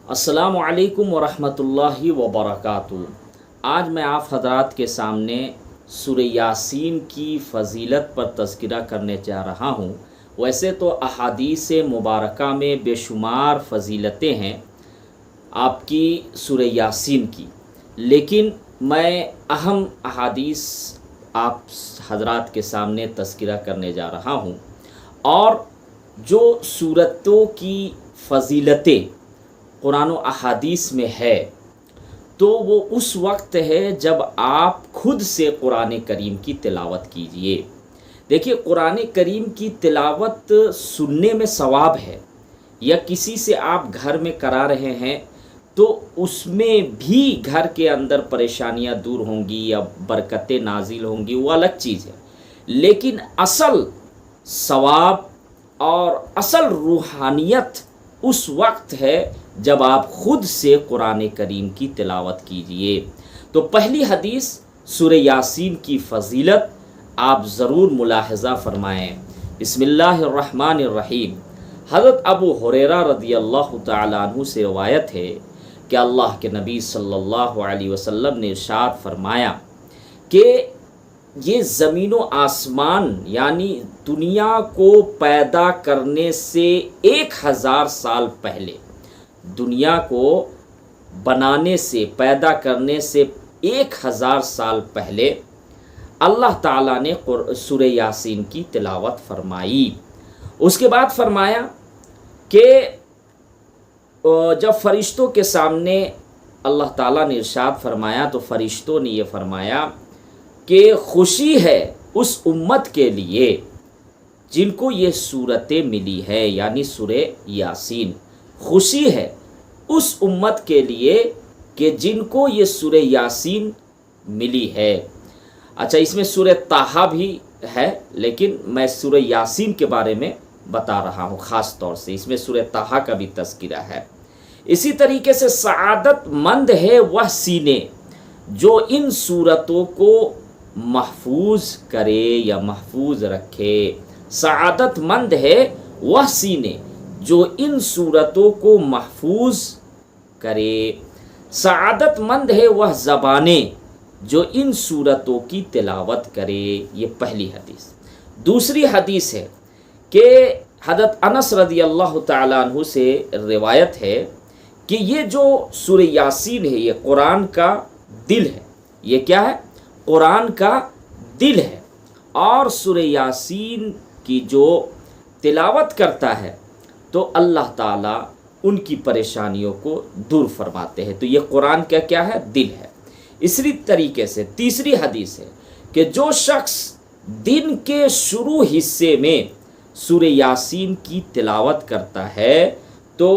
السلام علیکم ورحمۃ اللہ وبرکاتہ۔ آج میں آپ حضرات کے سامنے سورہ یاسین کی فضیلت پر تذکرہ کرنے جا رہا ہوں۔ ویسے تو احادیث مبارکہ میں بے شمار فضیلتیں ہیں آپ کی سورہ یاسین کی، لیکن میں اہم احادیث آپ حضرات کے سامنے تذکرہ کرنے جا رہا ہوں۔ اور جو سورتوں کی فضیلتیں قرآن و احادیث میں ہے تو وہ اس وقت ہے جب آپ خود سے قرآن کریم کی تلاوت کیجئے۔ دیکھیے، قرآن کریم کی تلاوت سننے میں ثواب ہے، یا کسی سے آپ گھر میں کرا رہے ہیں تو اس میں بھی گھر کے اندر پریشانیاں دور ہوں گی یا برکتیں نازل ہوں گی، وہ الگ چیز ہے، لیکن اصل ثواب اور اصل روحانیت اس وقت ہے جب آپ خود سے قرآن کریم کی تلاوت کیجئے۔ تو پہلی حدیث سورہ یاسین کی فضیلت آپ ضرور ملاحظہ فرمائیں۔ بسم اللہ الرحمن الرحیم۔ حضرت ابو ہریرہ رضی اللہ تعالیٰ عنہ سے روایت ہے کہ اللہ کے نبی صلی اللہ علیہ وسلم نے ارشاد فرمایا کہ یہ زمین و آسمان یعنی دنیا کو پیدا کرنے سے 1000 سال پہلے، دنیا کو بنانے سے، پیدا کرنے سے 1000 سال پہلے اللہ تعالیٰ نے سورہ یاسین کی تلاوت فرمائی۔ اس کے بعد فرمایا کہ جب فرشتوں کے سامنے اللہ تعالیٰ نے ارشاد فرمایا تو فرشتوں نے یہ فرمایا کہ خوشی ہے اس امت کے لیے جن کو یہ سورتیں ملی ہے، یعنی سورہ یاسین۔ خوشی ہے اس امت کے لیے کہ جن کو یہ سورہ یاسین ملی ہے۔ اچھا، اس میں سورہ طٰہٰ بھی ہے، لیکن میں سورہ یاسین کے بارے میں بتا رہا ہوں خاص طور سے، اس میں سورہ طٰہٰ کا بھی تذکرہ ہے۔ اسی طریقے سے سعادت مند ہے وہ سینے جو ان سورتوں کو محفوظ کرے یا محفوظ رکھے۔ سعادت مند ہے وہ سینے جو ان سورتوں کو محفوظ کرے۔ سعادت مند ہے وہ زبانیں جو ان سورتوں کی تلاوت کرے۔ یہ پہلی حدیث۔ دوسری حدیث ہے کہ حضرت انس رضی اللہ تعالیٰ عنہ سے روایت ہے کہ یہ جو سورہ یاسین ہے یہ قرآن کا دل ہے۔ یہ کیا ہے؟ قرآن کا دل ہے، اور سورہ یاسین کی جو تلاوت کرتا ہے تو اللہ تعالیٰ ان کی پریشانیوں کو دور فرماتے ہیں۔ تو یہ قرآن کا کیا ہے؟ دل ہے۔ اسی طریقے سے تیسری حدیث ہے کہ جو شخص دن کے شروع حصے میں سورہ یاسین کی تلاوت کرتا ہے تو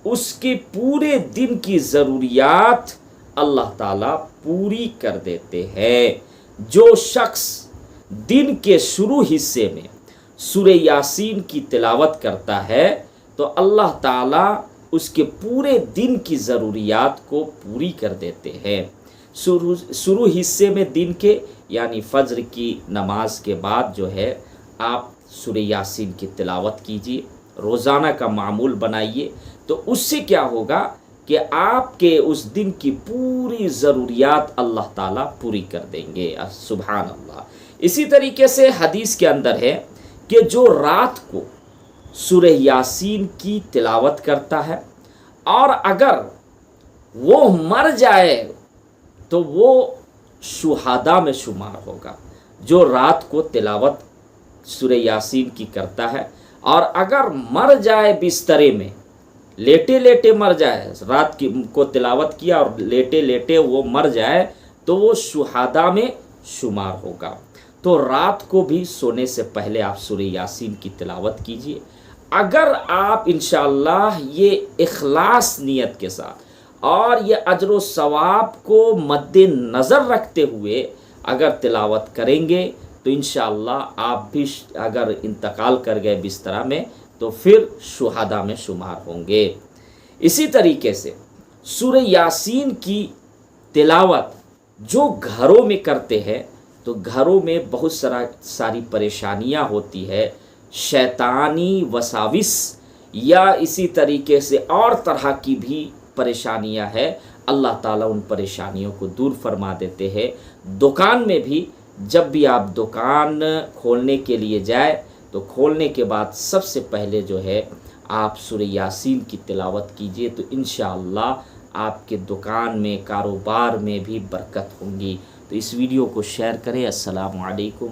اس کے پورے دن کی ضروریات اللہ تعالیٰ پوری کر دیتے ہیں۔ جو شخص دن کے شروع حصے میں سورہ یاسین کی تلاوت کرتا ہے تو اللہ تعالیٰ اس کے پورے دن کی ضروریات کو پوری کر دیتے ہیں۔ شروع حصے میں دن کے یعنی فجر کی نماز کے بعد جو ہے آپ سورہ یاسین کی تلاوت کیجیے، روزانہ کا معمول بنائیے، تو اس سے کیا ہوگا کہ آپ کے اس دن کی پوری ضروریات اللہ تعالیٰ پوری کر دیں گے۔ سبحان اللہ۔ اسی طریقے سے حدیث کے اندر ہے کہ جو رات کو سورہ یاسین کی تلاوت کرتا ہے اور اگر وہ مر جائے تو وہ شہداء میں شمار ہوگا۔ جو رات کو تلاوت سورہ یاسین کی کرتا ہے اور اگر مر جائے بسترے میں، لیٹے لیٹے مر جائے، رات کی کو تلاوت کیا اور لیٹے لیٹے وہ مر جائے تو وہ شہداء میں شمار ہوگا۔ تو رات کو بھی سونے سے پہلے آپ سورہ یاسین کی تلاوت کیجئے۔ اگر آپ انشاءاللہ یہ اخلاص نیت کے ساتھ اور یہ اجر و ثواب کو مد نظر رکھتے ہوئے اگر تلاوت کریں گے تو انشاءاللہ آپ بھی اگر انتقال کر گئے بستر میں تو پھر شہداء میں شمار ہوں گے۔ اسی طریقے سے سورہ یاسین کی تلاوت جو گھروں میں کرتے ہیں تو گھروں میں بہت ساری پریشانیاں ہوتی ہے، شیطانی وساوس یا اسی طریقے سے اور طرح کی بھی پریشانیاں ہے اللہ تعالیٰ ان پریشانیوں کو دور فرما دیتے ہیں۔ دکان میں بھی جب بھی آپ دکان کھولنے کے لیے جائے تو کھولنے کے بعد سب سے پہلے جو ہے آپ سورہ یاسین کی تلاوت کیجئے، تو انشاءاللہ آپ کے دکان میں کاروبار میں بھی برکت ہوں گی۔ تو اس ویڈیو کو شیئر کریں۔ السلام علیکم۔